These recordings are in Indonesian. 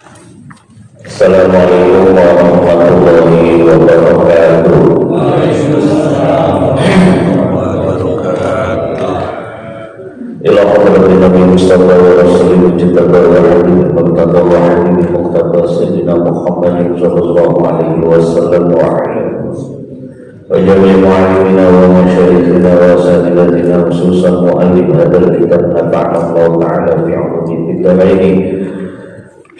Assalamualaikum warahmatullahi wabarakatuh. Ila hadratin Nabi Mustafa wa Rasulullah Jitaba wa Habib Muqtada wa Habib Muqtada Sayyidina Muhammadin sallallahu alaihi wasallam wa jami'i mu'allimina wa masyayikhina wa asatidatina khususan mu'allim hadal kitab nafa'ana Allah ta'ala fi 'ulumi bid'aini.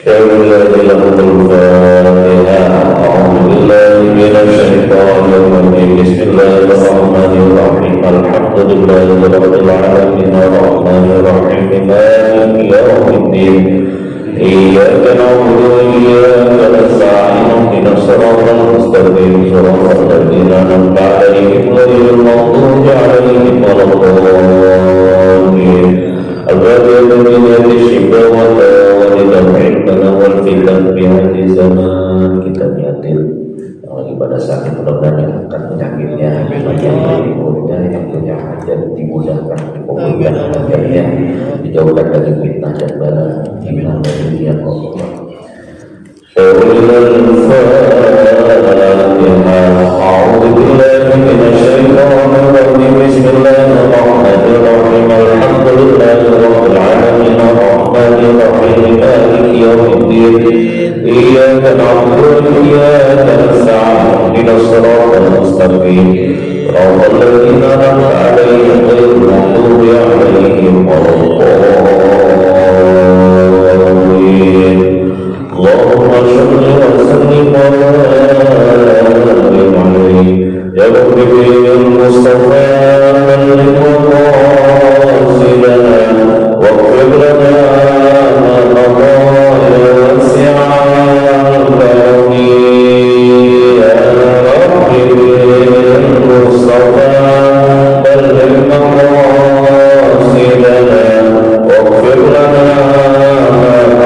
Bismillahirrahmanirrahim. A'udzu billahi minasy syaithanir rajim. Bismillahirrahmanirrahim. Alhamdulillahi rabbil alamin arrahmanir rahim maliki yaumiddin. Iyyaka na'budu wa iyyaka nasta'in ihdinas siratal mustaqim siratal ladzina an'amta 'alaihim ghairil maghdubi 'alaihim waladdallin. Al-Fatihah bi syibra wa tawalidana wal fitan bi hadhihi zaman kita niatin lagi pada saat itu mudah-mudahan akan penyakitnya yang berikutnya yang punya hajat dimudahkan dikabulkan hajatnya dijauhkan dari fitnah dan bala fitnah dari dunia Allah. A'udzu billahi minasy syaithanir rajim. Bismillahirrahmanirrahim. Alhamdulillahi rabbil alamin arrahmanir rahim maliki yaumiddin. Iyyaka na'budu wa iyyaka nasta'in ihdinas siratal mustaqim siratal ladzina an'amta 'alaihim ghairil maghdubi 'alaihim waladdallin. Allahumma shalli wa sallim wa barik alaihi ya Nabiyyul Mustafa sallim wa qasidana wa ighfir lana ma mada ya wasi'al karami ya Nabiyyul Mustafa sallim wa qasidana wa ighfir lana ma mada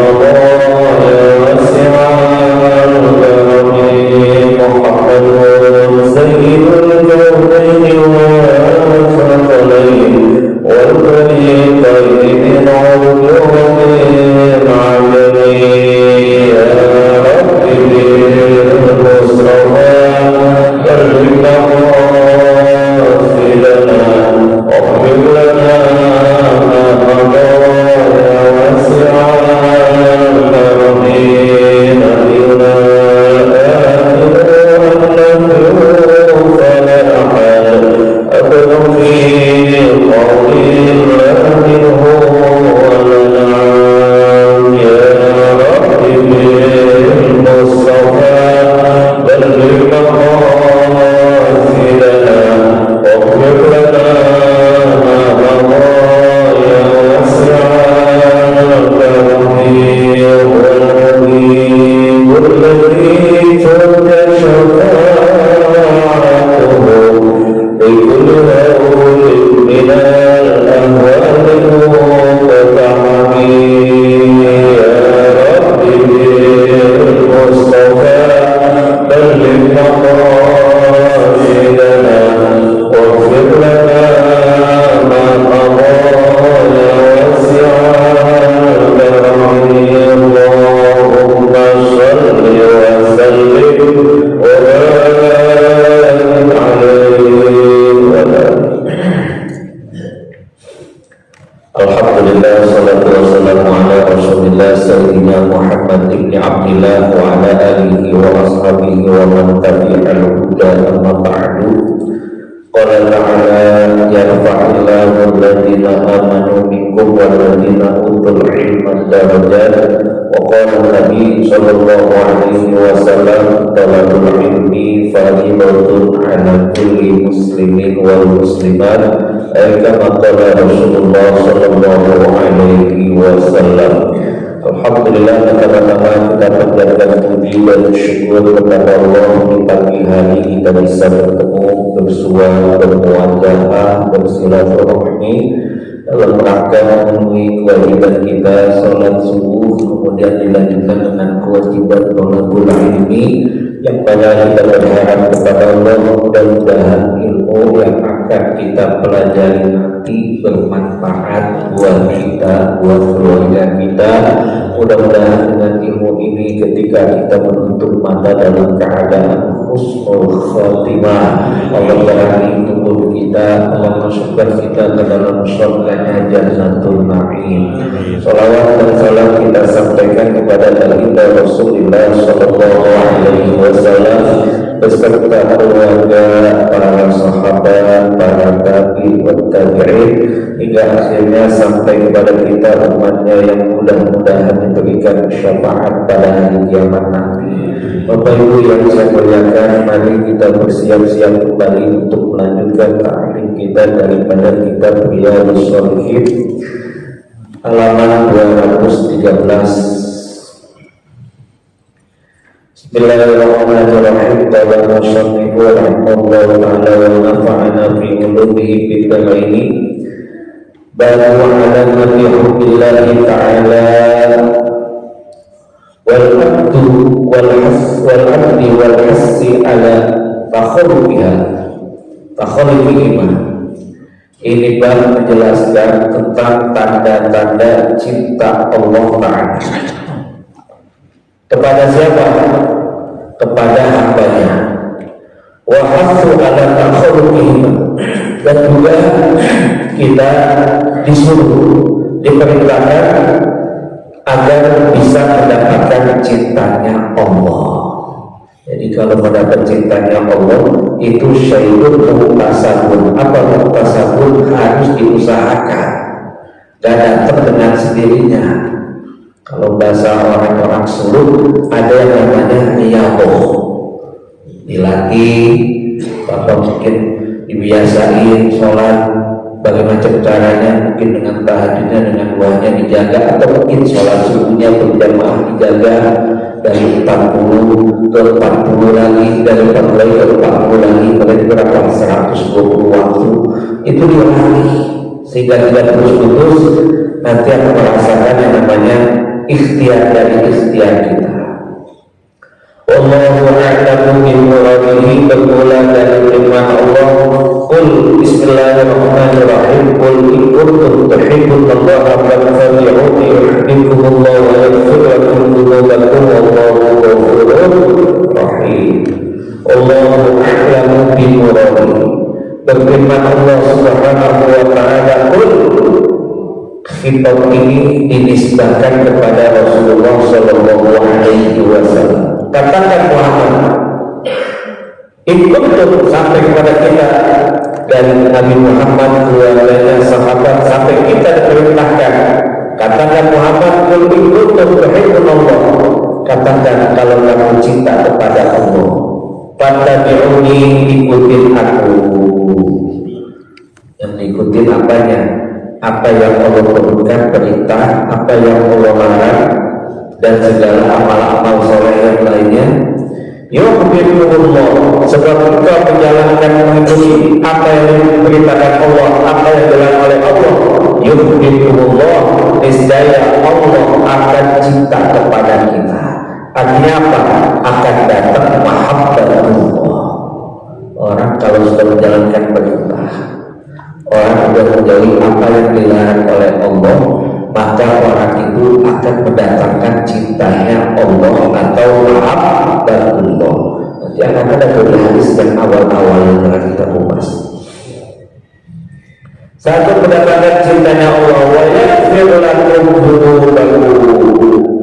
Alhamdulillah, pertama-tama kita panjatkan puji dan syukur kepada Allah di pagi hari kita bisa bertemu, bersua, bermuajahah, bersilaturahmi dalam rangka memenuhi kewajiban kita sholat subuh, kemudian dilanjutkan dengan kewajiban thalabul ilmi, yang pada kita berharap kepada Allah mudah-mudahan ilmu yang akan kita pelajari nanti bermanfaat buat kita, buat keluarga kita. Mudah-mudahan dengan ilmu ini ketika kita menutup mata dalam keadaan husnul khatimah, Allah berani tubuh kita, Allah masukkan kita ke dalam surganya Jannatul Na'im. Salawat dan salam kita sampaikan kepada baginda Rasulullah sallallahu alaihi wasallam beserta keluarga, para sahabat, para tabi'in wa tabi'in, hingga akhirnya sampai kepada kita umatnya yang mudah-mudahan diberikan syafaat pada hari kiamat nanti. Bapak Ibu yang saya muliakan, mari kita bersiap-siap kembali untuk melanjutkan ta'lim kita daripada kitab Riyadhus Shalihin halaman 213. Bismillahirrahmanirrahim. Qala musannif rahimahullah ta'ala wa nafa'ana fi ulumihi fid dharaini. Bala wa ala nabi billahi ta'ala wal abdu wal abdi wal hassi ala takhulqihima. Ini bab menjelaskan tentang tanda-tanda cinta Allah Ta'ala kepada siapa? Kepada hambanya. Wa hasu ala takhulqihima, dan juga kita disuruh, diperintahkan agar bisa mendapatkan cintanya Allah. Jadi kalau mendapat cintanya Allah itu syai'un muktasabun. Apa muktasabun? Harus diusahakan, gak datang dengan sendirinya. Kalau bahasa orang-orang Sulu ada yang namanya riyadhah, dilatih, atau mungkin dibiasain sholat bagaimana caranya, mungkin dengan tahajudnya, dengan doanya dijaga, atau mungkin sholat subuhnya berjamaah dijaga dari 40 ke 40 lagi, dari 40 ke 40 lagi, berarti berapa? 120 waktu. Itu dilatih sehingga tidak terus-menerus nanti akan merasakan yang namanya ikhtiar dari ikhtiar kita. Wallahu a'lamu bi muradihi. Bermula dari firman Allah, qul bismillahirrahmanirrahim, qul in kuntum tuhibbunallaha fattabi'uni yuhibbukumullahu wa yaghfir lakum dzunubakum wallahu ghafurur rahim. Wallahu a'lamu bi muradihi. Berfirman Allah Subhanahu wa ta'ala, qul, khitab ini dinisbahkan kepada Rasulullah sallallahu alaihi wasallam. Katakan Muhammad, ikut sampai kepada kita dari Nabi Muhammad, keluarganya, sahabat, sampai kita diperintahkan. Katakan Muhammad, kul ikut tuhibbunallah. Katakan kalau kamu cinta kepada Allah, fattabi'uni, ikutin aku. Yang diikutin apanya? Apa yang Allah berikan perintah, apa yang Allah larang, dan segala amal-amal soleh yang lainnya. Yuhibbukumullah, sebab engkau menjalankan mengikuti apa yang diperintahkan Allah, apa yang dilarang oleh Allah. Yuhibbukumullah, niscaya Allah akan cinta kepada kita. Artinya apa? Akan datang mahabbatullah. Orang kalau sudah menjalankan perintah, orang sudah menjauhi apa yang dilarang oleh Allah, maka orang itu akan mendatangkan cintanya Allah atau mahabbatullah. Nanti akan ada dari hadis yang awal-awal yang akan kita kupas. Satu, mendatangkan cintanya Allah, wa yaghfir lakum dzunubakum.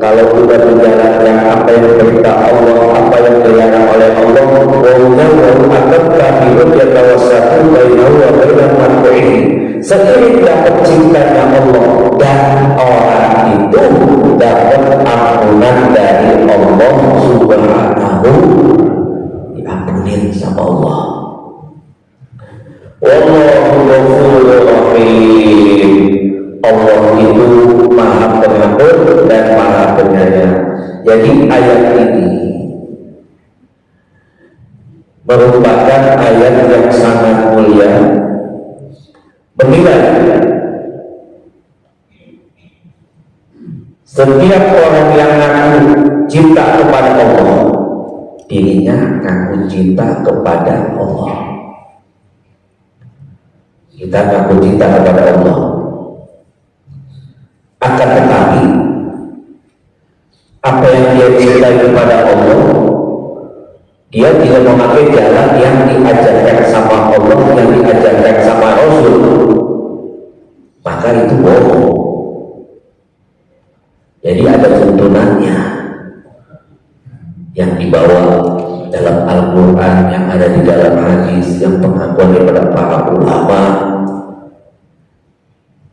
Kalau sudah menjalankan apa yang diperintah Allah, apa yang dilarang oleh Allah, wa akan kafirun yatawassatu bainahu wa bainal mar'in. Seiring dapat cintanya Allah, dan orang itu dapat ampunan dari Allah Subhanahu, diampunin sama Allah. Wallahu ghafurur rahim. Allah itu maha pengampun dan maha penyayang. Jadi ayat ini merupakan ayat yang sangat mulia, menilai Setiap orang yang ngaku cinta kepada Allah, dirinya ngaku cinta kepada Allah. Kita ngaku cinta kepada Allah, akan tetapi apa yang dia cintai kepada Allah, dia tidak memakai jalan yang diajarkan sama Allah, yang diajarkan sama Rasul, maka itu bohong. Jadi ada tuntunannya yang dibawa dalam Al-Quran, yang ada di dalam hadis, yang pengakuan daripada para ulama.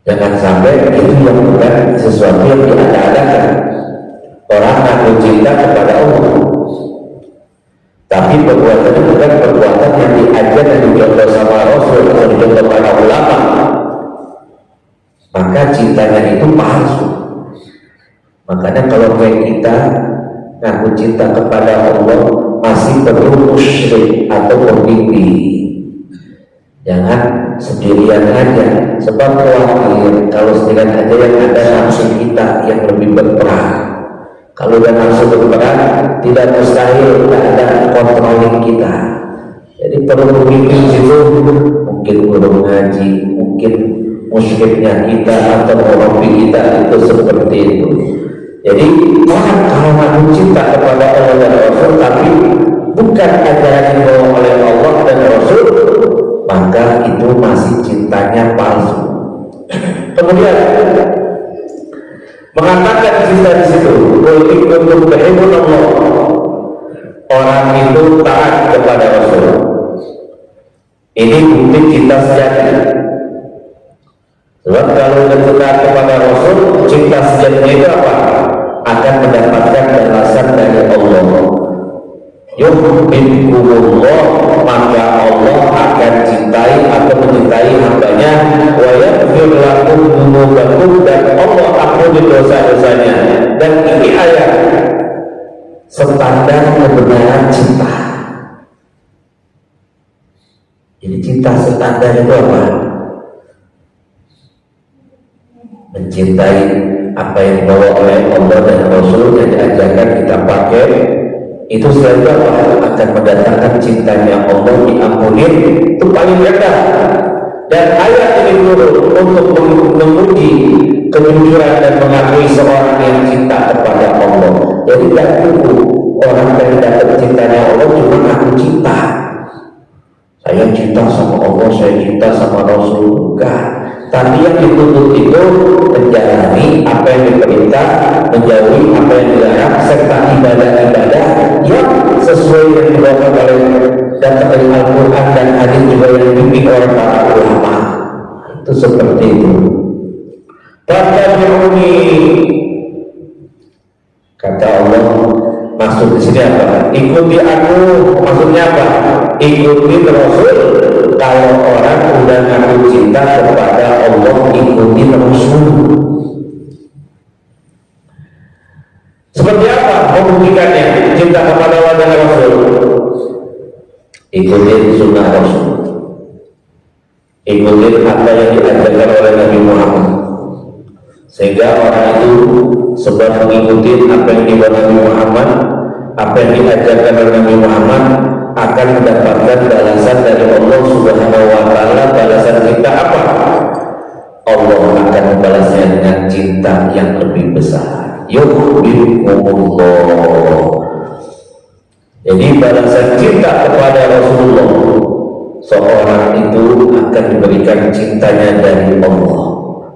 Jangan sampai itu yang bukan sesuatu yang diada-adakan. Orang ngaku cinta kepada Allah, tapi perbuatan itu bukan perbuatan yang diajar dan dicontoh sama Rasul atau dicontoh para ulama, maka cintanya itu palsu. Makanya kalau kita ngaku cinta kepada Allah masih perlu musyrik atau bermimpi. Jangan sendirian aja, sebab khawatir kalau sendirian aja yang ada nafsu kita yang lebih berperan. Kalau udah nafsu berperan, tidak mustahil tidak ada kontroling kita. Jadi perlu bermimpi situ, mungkin guru ngaji, mungkin musyriknya kita atau murabbi kita itu seperti itu. Jadi orang kalau ngaku cinta kepada Allah dan Rasul tapi bukan ajaran yang dibawa oleh Allah dan Rasul, maka itu masih cintanya palsu. Kemudian mengatakan cinta di situ, untuk berhibun Allah, orang itu taat kepada Rasul. Ini bukti cinta sejati. Sebab kalau cinta kepada Rasul, cinta sejatinya itu apa? Akan mendapatkan balasan dari Allah. Yuhibbukumullah, maka Allah akan cintai atau mencintai hambanya. Wa yaghfir lakum dzunubakum, dan Allah ampuni dosa-dosanya. Dan ini ayat standar kebenaran cinta. Jadi cinta standar itu apa? Mencintai apa yang dibawa oleh Allah dan Rasul yang diajarkan kita pakai, itu selalu akan mendatangkan cintanya Allah, diampuni, itu paling rendah. Dan ayat ini turun untuk menguji kejujuran dan mengakui seorang yang cinta kepada Allah. Jadi tidak cukup orang yang dapat cintanya Allah cuma ngaku cinta. Saya cinta sama Allah, saya cinta sama Rasul, bukan. Tapi yang dituntut itu menjalani apa yang diperintah, menjauhi apa yang dilarang, serta ibadah-ibadah yang sesuai yang dibawakan oleh data dari Al-Quran dan hadis juga yang dibimbing oleh para ulama. Itu seperti itu. Fattabi'uni, kata Allah, maksud di sini apa? Ikuti aku, maksudnya apa? Ikuti Rasul. Kalau orang udah ngaku cinta kepada Allah, ikuti Rasul. Seperti apa membuktikannya cinta kepada Allah dan Rasul? Ikuti sunnah Rasul, ikuti apa yang diajarkan oleh Nabi Muhammad, sehingga orang itu sebab mengikuti apa yang dibawa Nabi Muhammad, apa yang diajarkan oleh Nabi Muhammad, akan mendapatkan balasan dari Allah Subhanahu wa Ta'ala. Balasan kita apa? Allah akan membalasnya dengan cinta yang lebih besar. Yuhibbukumullah. Jadi balasan cinta kepada Rasulullah, seorang itu akan diberikan cintanya dari Allah.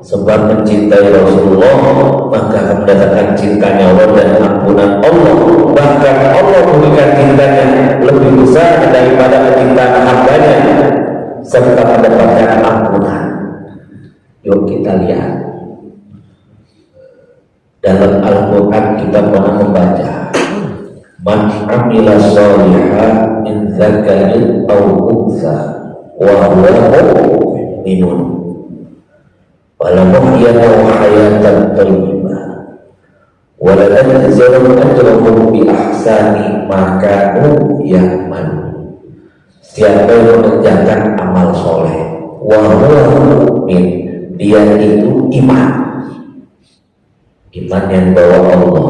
Sebab mencintai Rasulullah, maka akan mendatangkan cintanya Allah dan ampunan Allah. Bahkan Allah memberikan cintanya lebih besar daripada kecintaan hambanya, serta mendapatkan ampunan. Yuk kita lihat dalam Al-Quran, kita pernah membaca man amila sholihan min dzakarin aw untha wa huwa mu'minun walanuhyiyanahu hayatan thayyibah walanajziyannahum ajrahum bi ahsani ma kanu ya'malun. Siapa yang mengerjakan amal soleh wa huwa mu'min, dia itu iman iman yang dibawa Allah,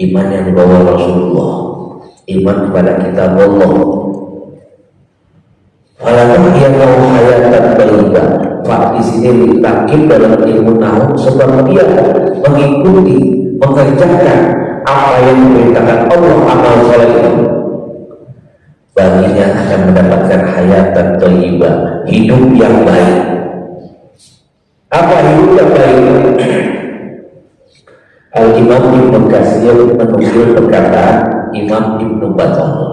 iman yang dibawa Rasulullah, iman kepada kitab Allah. Walaupun dia mau hayatan thayyibah, Pak di sini ditakib dalam ilmu nahwu sebab dia mengikuti, mengerjakan apa yang diperintahkan Allah, amal soleh itu, baginya akan mendapatkan hayatan thayyibah, hidup yang baik. Apa hidup yang baik? Al-Imam Ibnu Katsir menukil perkataan Imam Ibnu Battal.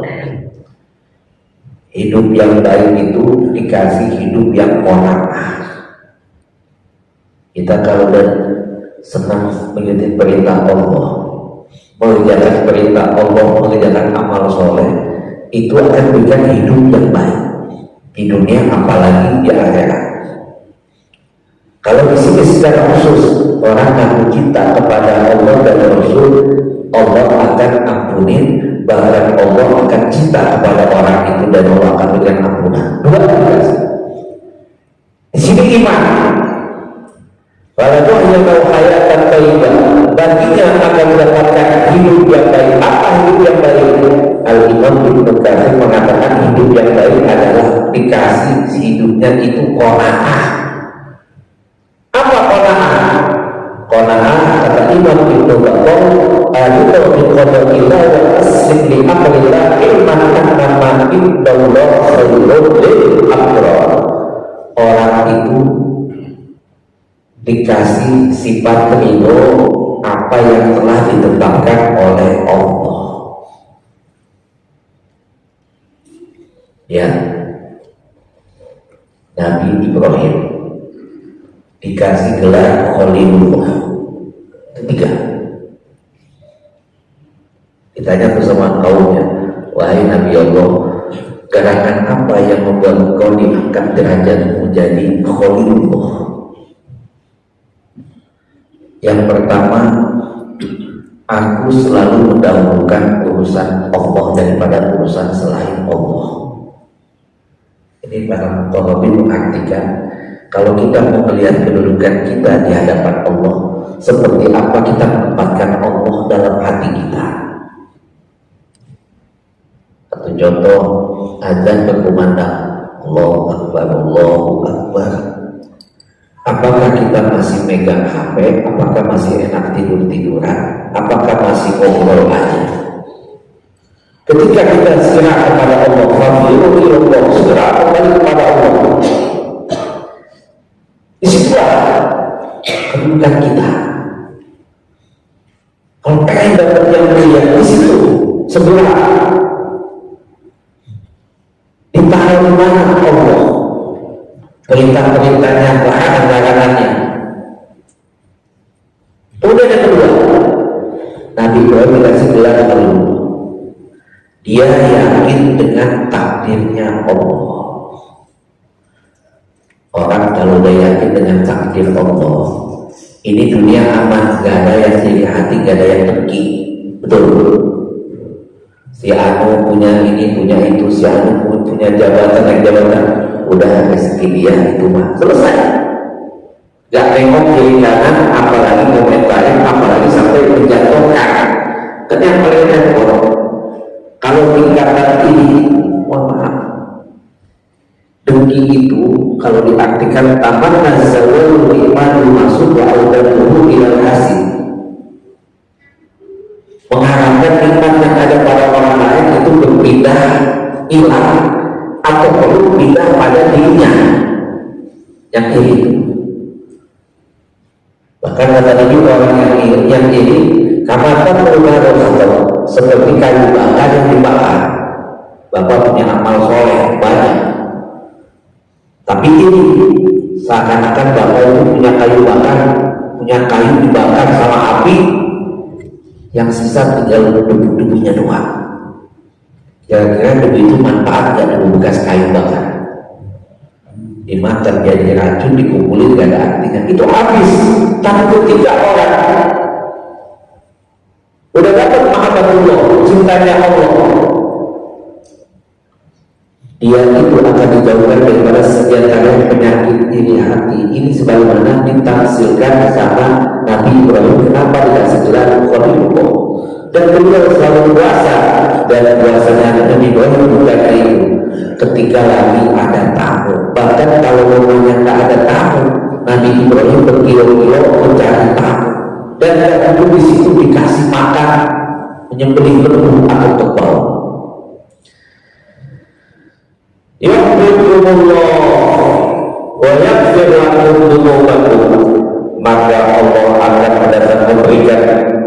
Hidup yang baik itu dikasih hidup yang qanaah. Kita kalau udah senang mengikuti perintah Allah, mengerjakan perintah Allah, mengerjakan amal soleh, itu akan berikan hidup yang baik di dunia apalagi di akhirat. Kalau di sini secara khusus orang ngaku cinta kepada Allah dan Rasul, Allah akan ampunin, bahkan Allah akan cinta kepada orang itu dan Allah akan berikan ampunan. Dua dikasih. Di sini iman. Walaupun hanya tahu hayatan thayyibah, baginya akan mendapatkan hidup yang baik. Apa hidup yang baik? Al-Imam Ibnu Katsir mengatakan hidup yang baik adalah dikasih hidupnya itu qanaah. Apa qanaah? Qanaah kata Imam Ibnu Battal, al-qanaah bi qadarillah wa taslim li amrillah ilman annama indallah khairul lil abrar. Orang itu dikasih sifat ridho apa yang telah ditetapkan oleh Allah. Ya, Nabi Ibrahim dikasih gelar Khalilullah. Ketiga, ditanya bersama kaumnya, wahai Nabi Allah, gerakan apa yang membuat engkau diangkat derajat menjadi Khalilullah? Yang pertama, aku selalu mendahulukan urusan Allah daripada urusan selain Allah. Ini para muqarrabin mengartikan kalau kita mau melihat kedudukan kita di hadapan Allah, seperti apa kita menempatkan Allah dalam hati kita. Satu contoh, azan berkumandang, Allahu Akbar, Allahu Akbar. Apakah kita masih megang HP? Apakah masih enak tidur-tiduran? Apakah masih ngobrol aja? Ketika kita segera kepada Allah, segera kembali kepada Allah, disitulah kedudukan kita. Kalau pengen dapat yang mulia, di situ segera ditaruh di mana Allah, perintah-perintahnya, larangan-larangannya. Kemudian yang kedua, Nabi Ibrahim dikasih gelar Khalilullah. Dia yakin dengan takdirnya Allah. Orang kalau udah yakin dengan takdir Allah, ini dunia aman, gak ada yang jadi hati, gak ada yang dengki. Betul? Si Anu punya ini, punya itu, si Anu punya jabatan, naik jabatan, udah rezeki dia itu mah selesai. Gak nengok kiri kanan, apalagi komentarin, apalagi sampai menjatuhkan. Kan yang paling repot, kalau tingkatan ini, mohon maaf, dengki itu kalau diartikan taman nazawul iman masuk wa audaduhu ilal hasil, mengharapkan iman yang ada pada orang lain itu berpindah hilang atau perlu pindah pada dirinya yang ini. Bahkan kata Nabi, orang yang ini kamatan berubah seperti kayu bakar yang dibakar. Bapak punya amal soleh banyak, tapi ini seakan-akan Bapak itu punya kayu bakar, punya kayu dibakar sama api, yang sisa tinggal debu-debunya doang. Kira-kira debu itu manfaat gak debu bekas kayu bakar? Dimakan jadi racun, dikumpulin gak ada artinya, itu habis. Tapi ketika orang udah dapat mahabbatullah, cintanya Allah, dia itu akan dijauhkan daripada sekian kali penyakit iri hati. Ini sebagaimana ditafsirkan sama Nabi Ibrahim. Kenapa dikasih beliau selalu puasa, dan puasanya Nabi Ibrahim bukan itu ketika lagi ada tamu. Bahkan kalau rumahnya tak ada tamu, Nabi Ibrahim berkilo-kilo mencari tamu, dan dulu di situ dikasih makan, menyembelih lembu atau kerbau. Yahdikumullah wa yaghfir lakum dzunubakum, maka Allah akan datang memberikan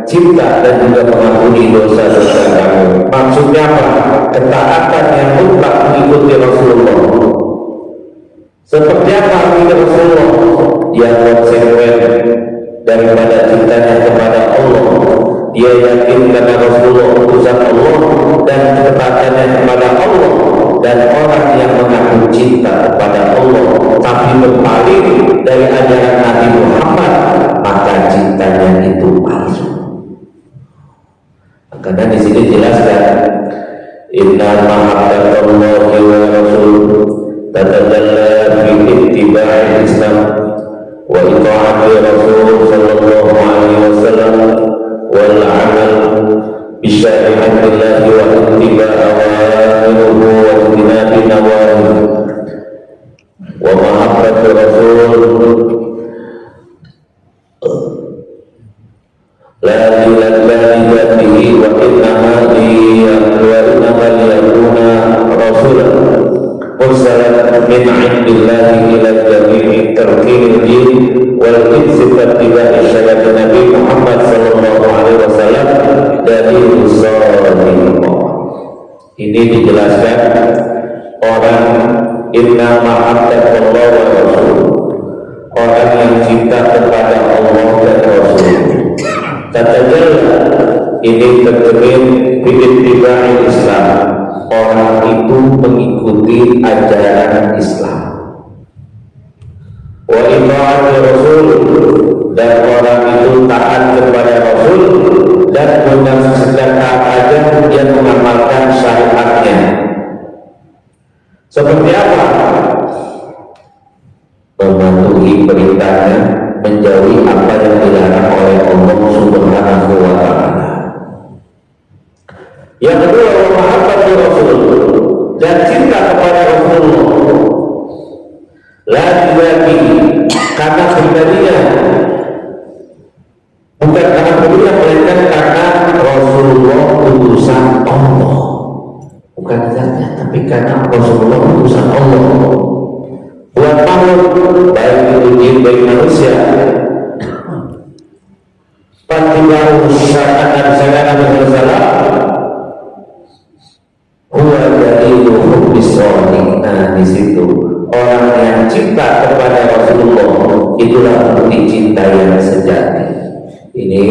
cinta dan juga mengampuni dosa-dosa kamu. Maksudnya apa? Ketaatan yang mutlak mengikuti Rasulullah. Seperti apa mengikuti Rasulullah? Yang konsekuen daripada cintanya kepada Allah. Dia yakin karena Rasulullah utusan Allah dan ketaatannya kepada Allah. Dan orang yang mengaku cinta kepada Allah tapi berpaling dari ajaran Nabi Muhammad, maka cintanya itu palsu. Karena di sini jelaskan, inna mahabbatallahi wa rasul tatajalla fi ittiba'il Islam wa ita'ati Rasul sallallahu alaihi wasallam wal amal bi syari'atillahi wa ittiba'a awamiruhu wa ijtinabi nawahi wa mahabbatu Rasul la lilladatihi wa innama liyakuna rasulan mursalan min indillahi ila jami'i tarkil din wal insifat tiba'i syariat Nabi Muhammad sallallahu alaihi wasallam dari usulullah. Ini dijelaskan orang inna mahabbatullah wa rasul, orang yang cinta kepada Allah dan Rasul. Tatajalla ini tercermin bi'ittiba'i Islam, orang itu mengikuti ajaran Islam. Wa ita'ati Rasul, dan orang itu taat kepada Rasul, dan bukan sekedar taat aja, dia mengamalkan syariatnya. Seperti apa? Mematuhi perintahnya, menjauhi apa yang dilarang oleh Allah Subhanahu wa ta'ala. Yang kedua, mahabbatu Rasul, dan cinta kepada Rasulullah. Lagi karena pribadinya, bukan karena pribadinya, melainkan karena Rasulullah utusan Allah. Bukan zatnya, tapi karena Rasulullah utusan Allah. Buat makhluk, baik itu jin, baik manusia, Patibahu syara'an syara'an bersalah huwa dalilu hubbi shadiq. Nah, di situ orang yang cinta kepada Rasulullah itulah bukti cinta yang sejati. Ini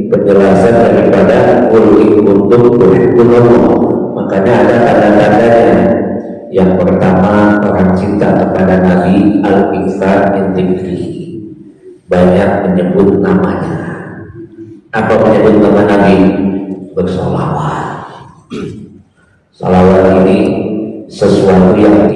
penjelasan daripada qul in kuntum tuhibbunallah. Makanya ada tanda-tandanya. Yang pertama, orang cinta kepada Nabi al-iktsar min dzikrihi, banyak menyebut namanya. Apa menyebut nama Nabi? Bersolawat. Salawat ini sesuatu yang